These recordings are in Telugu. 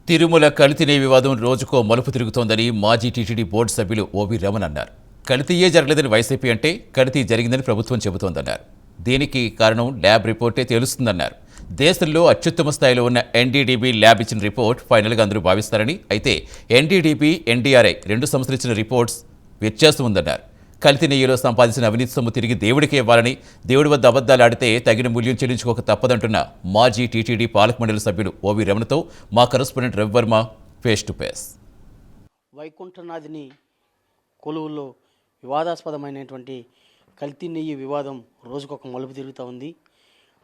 తిరుమల కల్తీ వివాదం రోజుకో మలుపు తిరుగుతోందని మాజీ టీటీడీ బోర్డు సభ్యులు ఓవి రమణ అన్నారు. కల్తీయే జరగలేదని వైసీపీ అంటే కల్తీ జరిగిందని ప్రభుత్వం చెబుతోందన్నారు. దీనికి కారణం ల్యాబ్ రిపోర్టే తెలుస్తుందన్నారు. దేశంలో అత్యుత్తమ స్థాయిలో ఉన్న ఎన్డీడీబీ ల్యాబ్ ఇచ్చిన రిపోర్ట్ ఫైనల్గా అందరూ భావిస్తారని, అయితే ఎన్డీడీబీ, ఎన్డీఆర్ఐ రెండు సంస్థలు ఇచ్చిన రిపోర్ట్స్ వ్యత్యాసం ఉందన్నారు. కల్తీ నెయ్యిలో సంపాదించిన అవినీతి సొమ్ము తిరిగి దేవుడికే ఇవ్వాలని, దేవుడి వద్ద అబద్ధాలు ఆడితే తగిన మూల్యం చెల్లించుకోక తప్పదంటున్న మాజీ టీటీడీ పాలక మండలి సభ్యులు ఓవి రమణతో మా correspondent Ravivarma face to face. వైకుంఠనాథిని కొలువుల్లో వివాదాస్పదమైనటువంటి కల్తీ నెయ్యి వివాదం రోజుకొక మలుపు తిరుగుతూ ఉంది.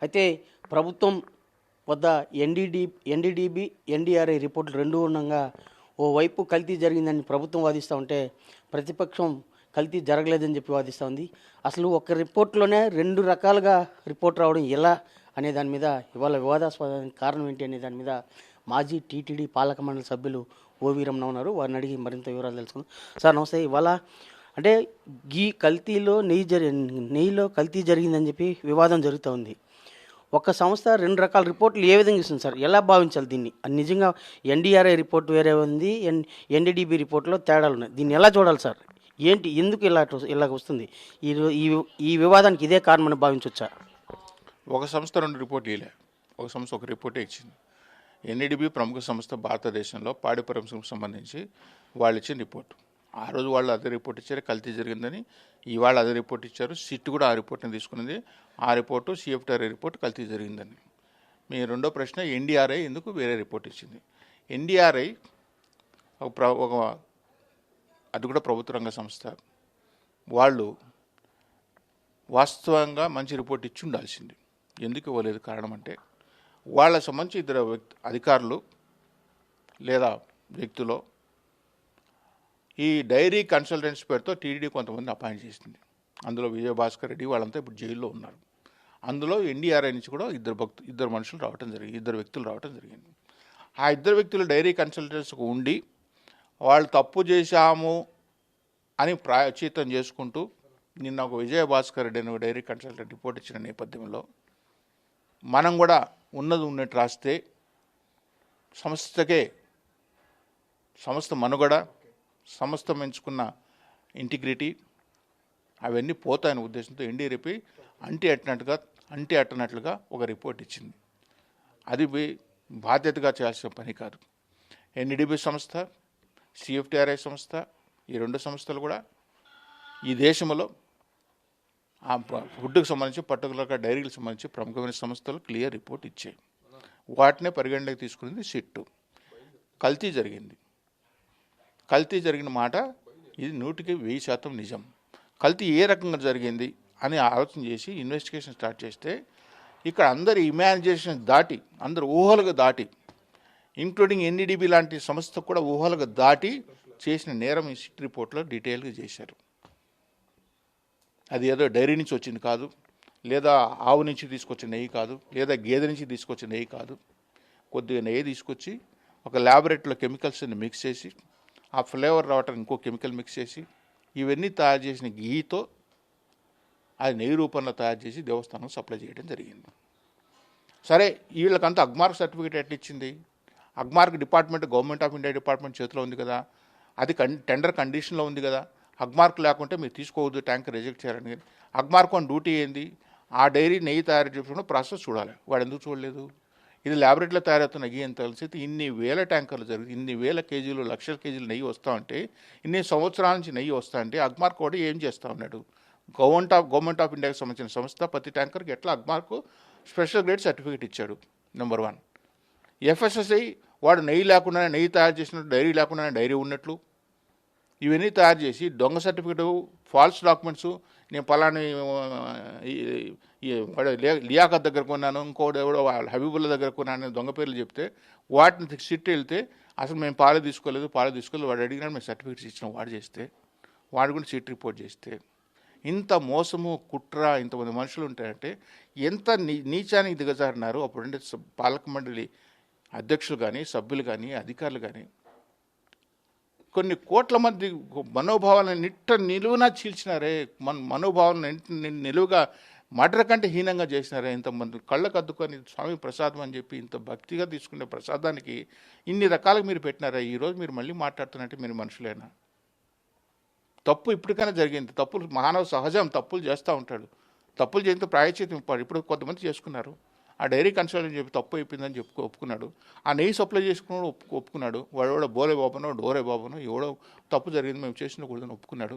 అయితే ప్రభుత్వం వద్ద ఎన్డీడీబీ, ఎన్డీఆర్ఐ రిపోర్టులు రెండూ ఉండగా ఓవైపు కల్తీ జరిగిందని ప్రభుత్వం వాదిస్తూ ఉంటే ప్రతిపక్షం కల్తీ జరగలేదని చెప్పి వాదిస్తూ ఉంది. అసలు ఒక రిపోర్ట్లోనే రెండు రకాలుగా రిపోర్ట్ రావడం ఎలా అనే దాని మీద ఇవాళ వివాదాస్పదానికి కారణం ఏంటి అనే దాని మీద మాజీ టీటీడీ పాలక మండలి సభ్యులు ఓవి రమణ ఉన్నారు. వారిని అడిగి మరింత వివరాలు తెలుసుకుందాం. సార్ నమస్తే. ఇవాళ అంటే ఈ కల్తీలో నెయ్యిలో కల్తీ జరిగిందని చెప్పి వివాదం జరుగుతూ ఉంది. ఒక సంస్థ రెండు రకాల రిపోర్ట్లు ఏ విధంగా ఇస్తుంది సార్? ఎలా భావించాలి దీన్ని? నిజంగా ఎన్డీఆర్ఐ రిపోర్ట్ వేరే ఉంది, ఎన్డీడీబీ రిపోర్ట్లో తేడాలు ఉన్నాయి. దీన్ని ఎలా చూడాలి సార్? ఏంటి, ఎందుకు ఇలాగ వస్తుంది? ఈ వివాదానికి ఇదే కారణమని భావించవచ్చా? ఒక సంస్థ రెండు రిపోర్ట్ ఇవ్వలే, ఒక సంస్థ ఒక రిపోర్టే ఇచ్చింది. ఎన్డీడీబీ ప్రముఖ సంస్థ, భారతదేశంలో పాడి పరిశ్రమకు సంబంధించి వాళ్ళు ఇచ్చిన రిపోర్టు. ఆ రోజు వాళ్ళు అదే రిపోర్ట్ ఇచ్చారు, కల్తీ జరిగిందని. ఇవాళ అదే రిపోర్ట్ ఇచ్చారు. సిట్ కూడా ఆ రిపోర్ట్ని తీసుకున్నది. ఆ రిపోర్టు సిఎఫ్టీఆర్ఐ రిపోర్ట్ కల్తీ జరిగిందని. మీ రెండో ప్రశ్న, ఎన్డీఆర్ఐ ఎందుకు వేరే రిపోర్ట్ ఇచ్చింది? ఎన్డీఆర్ఐ ఒక అది కూడా ప్రభుత్వ రంగ సంస్థ. వాళ్ళు వాస్తవంగా మంచి రిపోర్ట్ ఇచ్చి ఉండాల్సింది. ఎందుకు ఇవ్వలేదు? కారణం అంటే వాళ్ళ సంబంధించి ఇద్దరు అధికారులు లేదా వ్యక్తులు ఈ డైరీ కన్సల్టెంట్స్ పేరుతో టీడీడీ కొంతమంది అపాయింట్ చేసింది. అందులో విజయభాస్కర్ రెడ్డి వాళ్ళంతా ఇప్పుడు జైల్లో ఉన్నారు. అందులో ఎన్డీఆర్ఐ నుంచి కూడా ఇద్దరు మనుషులు రావడం జరిగింది, ఇద్దరు వ్యక్తులు రావడం జరిగింది. ఆ ఇద్దరు వ్యక్తులు డైరీ కన్సల్టెంట్స్కు ఉండి వాళ్ళు తప్పు చేశాము అని ప్రాయశ్చిత్తం చేసుకుంటూ నిన్న ఒక విజయభాస్కర్ రెడ్డి అని డైరీ కన్సల్టెంట్ రిపోర్ట్ ఇచ్చిన నేపథ్యంలో మనం కూడా ఉన్నది ఉన్నట్టు రాస్తే సంస్థ మనుగడ, సంస్థ పెంచుకున్న ఇంటిగ్రిటీ అవన్నీ పోతాయనే ఉద్దేశంతో ఎన్డీఆర్ఐ అంటి అట్టనట్లుగా ఒక రిపోర్ట్ ఇచ్చింది. అది బాధ్యతగా చేయాల్సిన పని కాదు. ఎన్డీడీబీ సంస్థ, సిఎఫ్టీఆర్ఐ సంస్థ, ఈ రెండు సంస్థలు కూడా ఈ దేశంలో ఆ ఫుడ్కి సంబంధించి, పర్టికులర్గా డైరీలకు సంబంధించి ప్రముఖమైన సంస్థలు క్లియర్ రిపోర్ట్ ఇచ్చాయి. వాటినే పరిగణలోకి తీసుకునేది సిట్టు. కల్తీ జరిగింది. కల్తీ జరిగిన మాట ఇది 100% నిజం. కల్తీ ఏ రకంగా జరిగింది అని ఆలోచన చేసి ఇన్వెస్టిగేషన్ స్టార్ట్ చేస్తే ఇక్కడ అందరి ఇమాజినేషన్ దాటి, అందరు ఊహలకు దాటి, ఇంక్లూడింగ్ ఎన్డీడీబీ లాంటి సంస్థ కూడా ఊహలకు దాటి చేసిన నేరం ఈ సిట్ రిపోర్ట్లో డీటెయిల్గా చేశారు. అది ఏదో డైరీ నుంచి వచ్చింది కాదు, లేదా ఆవు నుంచి తీసుకొచ్చిన నెయ్యి కాదు, లేదా గేదె నుంచి తీసుకొచ్చిన నెయ్యి కాదు. కొద్దిగా నెయ్యి తీసుకొచ్చి ఒక ల్యాబొరేటరీలో కెమికల్స్ని మిక్స్ చేసి, ఆ ఫ్లేవర్ రావటానికి ఇంకో కెమికల్ మిక్స్ చేసి, ఇవన్నీ తయారు చేసిన గీతో అది నెయ్యి రూపంలో తయారు చేసి దేవస్థానం సప్లై చేయడం జరిగింది. సరే, వీళ్ళకంతా అగ్మార్క్ సర్టిఫికేట్ ఎట్లా ఇచ్చింది? Agmark department government of India department చేతిలో ఉంది కదా, అది టెండర్ కండిషన్లో ఉంది కదా. అగ్మార్క్ లేకుంటే మీరు తీసుకోవద్దు, ట్యాంకర్ రిజెక్ట్ చేయాలని. అగ్మార్క్ వన్ డ్యూటీ ఏంది? ఆ డైరీ నెయ్యి తయారు చేసుకున్న ప్రాసెస్ చూడాలి. వాడు ఎందుకు చూడలేదు? ఇది ల్యాబొరేటరీలో తయారవుతున్న నెయ్యి అని తెలిసి ఇన్ని వేల ట్యాంకర్లు జరిగి, ఇన్ని వేల కేజీలు, లక్షల కేజీలు నెయ్యి వస్తూ ఉంటే, ఇన్ని సంవత్సరాల నుంచి నెయ్యి వస్తూ ఉంటే అగ్మార్క్ కూడా ఏం చేస్తూ ఉన్నాడు? గవర్నమెంట్ ఆఫ్ ఇండియాకి సంబంధించిన సంస్థ ప్రతి ట్యాంకర్కి ఎట్లా అగ్మార్క్ స్పెషల్ గ్రేడ్ సర్టిఫికేట్ ఇచ్చాడు? నెంబర్ 1. ఎఫ్ఎస్ఎస్ఐ వాడు నెయ్యి లేకుండానే, నెయ్యి తయారు చేసినట్టు డైరీ లేకుండానే డైరీ ఉన్నట్లు ఇవన్నీ తయారు చేసి దొంగ సర్టిఫికేట్, ఫాల్స్ డాక్యుమెంట్స్, నేను పలాని లియాఖత్ దగ్గర కొన్నాను, ఇంకోటి ఎవడో హబీబుల్లా దగ్గర కొన్నాను దొంగ పేర్లు చెప్తే వాటిని సిట్ వెళ్తే అసలు మేము పాలు తీసుకోలేదు వాడు అడిగినా మేము సర్టిఫికేట్స్ ఇచ్చిన వాడు చేస్తే, వాడు కూడా సిట్ రిపోర్ట్ చేస్తే, ఇంత మోసము, కుట్ర, ఇంతమంది మనుషులు ఉంటారంటే ఎంత నీచానికి దిగజారినారు. అప్పుడంటే పాలక మండలి అధ్యక్షులు కానీ, సభ్యులు కానీ, అధికారులు కానీ కొన్ని కోట్ల మంది మనోభావాలను నిలువునా చీల్చినారే. మనోభావాలను నిలువుగా మర్డర్ కంటే హీనంగా చేసినారా ఇంతమంది కళ్ళకు అద్దుకొని స్వామి ప్రసాదం అని చెప్పి ఇంత భక్తిగా తీసుకునే ప్రసాదానికి ఇన్ని రకాలుగా మీరు పెట్టినారా? ఈరోజు మీరు మళ్ళీ మాట్లాడుతున్నట్టు మీరు మనుషులేనా? తప్పు ఇప్పటికైనా జరిగింది. తప్పులు మానవ సహజం, తప్పులు చేస్తూ ఉంటాడు. తప్పులు చేస్తే ప్రాయశ్చిత్తం ఇవ్వాలి. ఇప్పుడు కొంతమంది చేసుకున్నారు. ఆ డైరీ కన్సల్టెంట్ చెప్పి తప్పు అయిపోయిందని ఒప్పుకున్నాడు. ఆ నెయ్యి సప్లై చేసుకున్నాడు, ఒప్పుకున్నాడు. వాడు బోలే బాబునో డోరే బాబునో ఎవడో తప్పు జరిగింది మేము చేసిన కూడదని ఒప్పుకున్నాడు.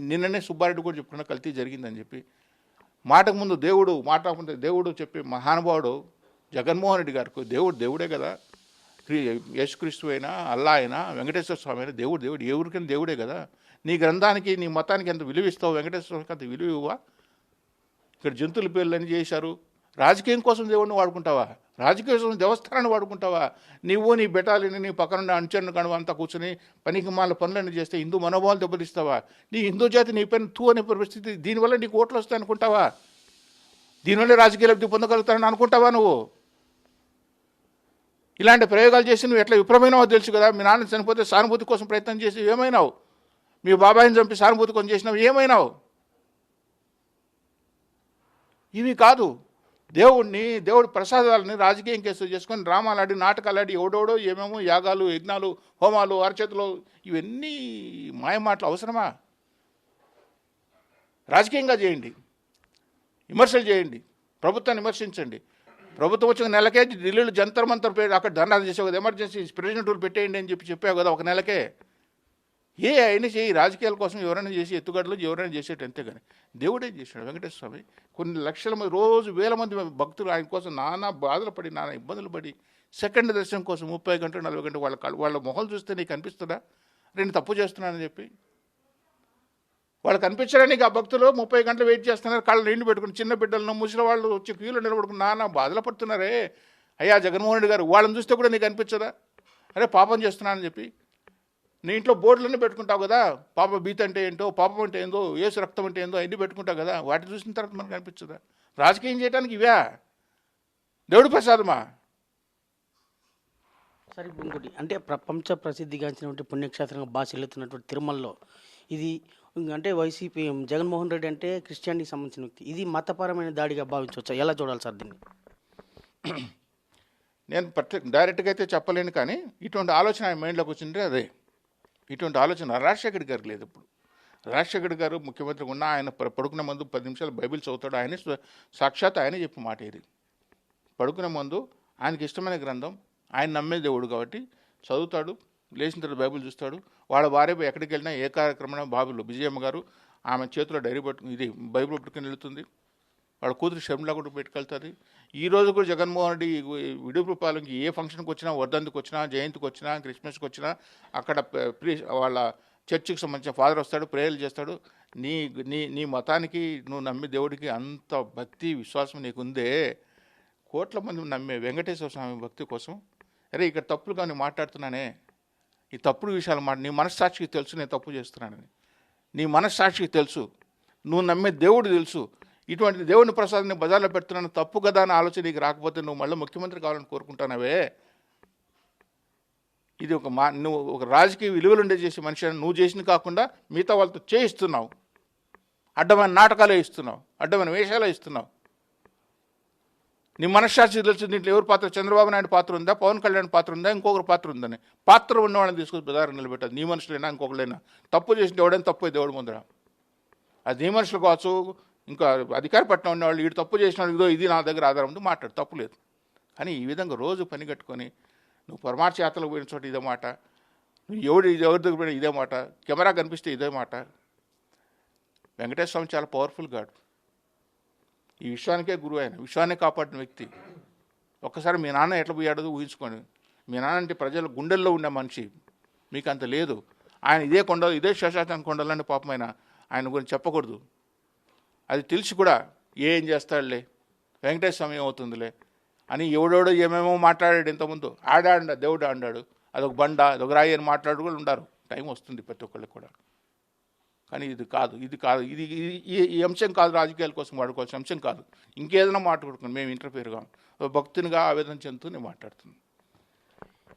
నిన్ననే సుబ్బారెడ్డి కూడా చెప్పుకున్నా కల్తీ జరిగిందని చెప్పి. మాటకు ముందు దేవుడు చెప్పి మహానుభావుడు జగన్మోహన్ రెడ్డి గారికి దేవుడే కదా. యేసుక్రీస్తు అయినా, అల్లా అయినా, వెంకటేశ్వర స్వామి అయినా దేవుడు ఎవరికైనా దేవుడే కదా. నీ గ్రంథానికి నీ మతానికి ఎంత విలువ ఇస్తావు, వెంకటేశ్వర స్వామికి అంత విలువ ఇవ్వవా? ఇక్కడ జంతువుల పేర్లు అని చేశారు. రాజకీయం కోసం దేవుడిని వాడుకుంటావా? రాజకీయ కోసం దేవస్థానాన్ని వాడుకుంటావా? నీవు నీ బెటాలిని నీ పక్కన అంచెన్ను కనువ అంతా కూర్చొని పనికి మాల పనులన్నీ చేస్తే హిందూ మనోభావాలు దెబ్బతీస్తావా? నీ హిందూ జాతి నీ పైన తూ అనే పరిస్థితి, దీనివల్ల నీకు ఓట్లు వస్తాయి అనుకుంటావా? దీనివల్ల రాజకీయ లబ్ధి పొందగలుగుతానని అనుకుంటావా నువ్వు? ఇలాంటి ప్రయోగాలు చేసి నువ్వు ఎట్లా విఫలమైనావో తెలుసు కదా. మీ నాన్న చనిపోతే సానుభూతి కోసం ప్రయత్నం చేసి ఏమైనావు? మీ బాబాయిని చంపి సానుభూతి కోసం చేసినావు, ఏమైనావు? ఇవి కాదు. దేవుడి ప్రసాదాలని రాజకీయం కేసులు చేసుకొని డ్రామాలు ఆడి, నాటకాలు ఆడి, ఎవడోడో ఏమేమో యాగాలు, యజ్ఞాలు, హోమాలు, అరచేతులు, ఇవన్నీ మాయమాటలు అవసరమా? రాజకీయంగా చేయండి, విమర్శలు చేయండి, ప్రభుత్వాన్ని విమర్శించండి. ప్రభుత్వం వచ్చిన నెలకే ఢిల్లీలో జంతర్ మంతర్ అక్కడ ధర్నాలు చేసావు కదా, ఎమర్జెన్సీ ప్రెసిడెంట్ రూల్ పెట్టేయండి అని చెప్పావు కదా ఒక నెలకే. అయినా చేయి, రాజకీయాల కోసం ఎవరైనా చేసి ఎత్తుగడలు ఎవరైనా చేసేట అంతే. కానీ దేవుడే చేశాడు వెంకటేశ్వర స్వామి. కొన్ని లక్షల మంది, రోజు వేల మంది భక్తులు ఆయన కోసం నానా బాధలు పడి, నానా ఇబ్బందులు పడి, సెకండ్ దర్శనం కోసం 30 గంటలు 40 గంటలు వాళ్ళ మొహలు చూస్తే నీకు అనిపిస్తుందా నేను తప్పు చేస్తున్నానని చెప్పి? వాళ్ళు కనిపించడానికి ఆ భక్తులు 30 గంటలు వెయిట్ చేస్తున్నారు, కళ్ళు నీళ్లు పెట్టుకుని, చిన్న బిడ్డలను, ముసలి వాళ్ళు వచ్చి క్యూలో నిలబడుకుని నానా బాధలు పడుతున్నారే. అయ్యా జగన్మోహన్ రెడ్డి గారు, వాళ్ళని చూస్తే కూడా నీకు అనిపించదా అరే పాపం చేస్తున్నానని చెప్పి? నీ ఇంట్లో బోర్డులన్నీ పెట్టుకుంటావు కదా, పాప భీతి అంటే ఏంటో, పాపం అంటే ఏందో, ఏసు రక్తం అంటే ఏందో అన్నీ పెట్టుకుంటావు కదా. వాటిని చూసిన తర్వాత మనకు అనిపించదా? రాజకీయం చేయడానికి ఇవా దేవుడి ప్రసాదమా? సరే, ఇంకోటి అంటే ప్రపంచ ప్రసిద్ధిగాంచినటువంటి పుణ్యక్షేత్రంగా బాసిల్లుతున్నటువంటి తిరుమలలో ఇది అంటే వైసీపీ జగన్మోహన్ రెడ్డి అంటే క్రిస్టియానిటీకి సంబంధించిన వ్యక్తి, ఇది మతపరమైన దాడిగా భావించవచ్చా? ఎలా చూడాలి సార్ దీన్ని? నేను డైరెక్ట్గా అయితే చెప్పలేను, కానీ ఇటువంటి ఆలోచన ఆయన మైండ్లోకి వచ్చింటే అదే. ఇటువంటి ఆలోచన రాజశేఖర్ గారికి లేదు. ఇప్పుడు రాజశేఖర్ గారు ముఖ్యమంత్రి ఉన్న ఆయన పడుకునే ముందు 10 నిమిషాలు బైబిల్ చదువుతాడు. ఆయనే సాక్షాత్ ఆయనే చెప్పే మాట ఇది. పడుకునే ముందు ఆయనకి ఇష్టమైన గ్రంథం, ఆయన నమ్మే దేవుడు కాబట్టి చదువుతాడు. లేచిన తర్వాత బైబిల్ చూస్తాడు. వాళ్ళ భార్య ఎక్కడికి వెళ్ళినా ఏ కార్యక్రమం బాబులు విజయమ్మ గారు ఆమె చేతిలో డైరీ ఇది బైబిల్ పట్టుకుని వెళుతుంది. వాళ్ళ కూతురు షర్మిలా కూడా పెట్టుకెళ్తుంది. ఈ రోజు కూడా జగన్మోహన్ రెడ్డి విడుపు పాలనకి ఏ ఫంక్షన్కి వచ్చినా, వర్ధంతికి వచ్చినా, జయంతికి వచ్చినా, క్రిస్మస్కి వచ్చినా అక్కడ వాళ్ళ చర్చికి సంబంధించిన ఫాదర్ వస్తాడు, ప్రేయర్లు చేస్తాడు. నీ నీ నీ మతానికి నువ్వు నమ్మే దేవుడికి అంత భక్తి విశ్వాసం నీకుందే. కోట్ల మంది నమ్మే వెంకటేశ్వర స్వామి భక్తి కోసం అరే ఇక్కడ తప్పులు కానీ మాట్లాడుతున్నానే, ఈ తప్పుడు విషయాలు నీ మనస్సాక్షికి తెలుసు నేను తప్పు చేస్తున్నానని. నీ మనస్సాక్షికి తెలుసు, నువ్వు నమ్మే దేవుడు తెలుసు. ఇటువంటి దేవుని ప్రసాదాన్ని బజార్లో పెడుతున్నాను తప్పు కదా అని ఆలోచన నీకు రాకపోతే నువ్వు మళ్ళీ ముఖ్యమంత్రి కావాలని కోరుకుంటానవే. ఇది నువ్వు ఒక రాజకీయ విలువలుండే చేసే మనిషి అని నువ్వు చేసింది కాకుండా మిగతా వాళ్ళతో చేయిస్తున్నావు. అడ్డమైన నాటకాలే ఇస్తున్నావు, అడ్డమైన వేషాలే ఇస్తున్నావు. నీ మనశ్శాస్త్రి తెలుసు దీంట్లో ఎవరి పాత్ర, చంద్రబాబు నాయుడు పాత్ర ఉందా, పవన్ కళ్యాణ్ పాత్ర ఉందా, ఇంకొకరు పాత్ర ఉందని. పాత్ర ఉన్నవాళ్ళని తీసుకొని బజారు నిలబెట్టదు. నీ మనుషులైనా ఇంకొకరైనా తప్పు చేసిన ఎవడైనా తప్పు దేవుడు ముందర. అది నీ మనుషులు కావచ్చు, ఇంకా అధికార పట్నం ఉన్నవాళ్ళు వీడు తప్పు చేసిన ఇదో ఇది నా దగ్గర ఆధారం ఉంది మాట్లాడు, తప్పు లేదు. కానీ ఈ విధంగా రోజు పని కట్టుకొని నువ్వు పరమార్శ యాత్రలకు పోయిన చోట ఇదే మాట, నువ్వు ఎవరి దగ్గర పోయినా ఇదే మాట, కెమెరా కనిపిస్తే ఇదే మాట. వెంకటేశ్వర స్వామి చాలా పవర్ఫుల్ గాడు. ఈ విశ్వానికే గురువు, ఆయన విశ్వాన్ని కాపాడిన వ్యక్తి. ఒక్కసారి మీ నాన్న ఎట్లా పోయాడో ఊహించుకోండి. మీ నాన్న అంటే ప్రజల గుండెల్లో ఉండే మనిషి, మీకు అంత లేదు. ఆయన ఇదే కొండలు, ఇదే శేషాచలం కొండలని పాపం ఆయన గురించి చెప్పకూడదు. అది తెలిసి కూడా ఏం చేస్తాడులే, వెంకటేశ్వర స్వామి ఏమవుతుందిలే అని ఎవడోడో ఏమేమో మాట్లాడాడు. ఇంతకుముందు దేవుడు ఆడాడు, అదొక బండ, అదొక రాయి అని మాట్లాడు కూడా ఉన్నారు. టైం వస్తుంది ప్రతి ఒక్కళ్ళకి కూడా. కానీ ఇది కాదు, ఇది ఈ అంశం కాదు, రాజకీయాల కోసం వాడుకోవాల్సిన అంశం కాదు. ఇంకేదైనా మాట్లాడుకున్నాను, మేము ఇంటర్ఫియర్గా భక్తునిగా ఆవేదన చెందుతూ నేను మాట్లాడుతున్నాను.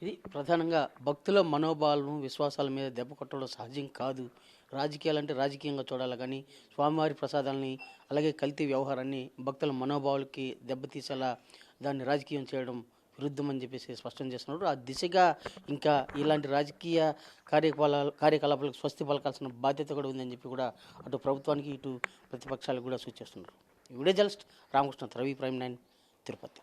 ఇది ప్రధానంగా భక్తుల మనోభావాలను, విశ్వాసాల మీద దెబ్బ కొట్టడం సహజం కాదు రాజకీయాలు అంటే రాజకీయంగా చూడాలి కానీ స్వామివారి ప్రసాదాలని అలాగే కల్తీ వ్యవహారాన్ని భక్తుల మనోభావాలకి దెబ్బతీసేలా దాన్ని రాజకీయం చేయడం విరుద్ధం అని చెప్పేసి స్పష్టం చేస్తున్నారు. ఆ దిశగా ఇంకా ఇలాంటి రాజకీయ కార్యకలాపాలకు స్వస్తి పలకాల్సిన బాధ్యత కూడా ఉందని చెప్పి కూడా అటు ప్రభుత్వానికి ఇటు ప్రతిపక్షాలకు కూడా సూచిస్తున్నారు. ఈ video journalist Ramakrishna, Ravi, prime 9, Tirupati.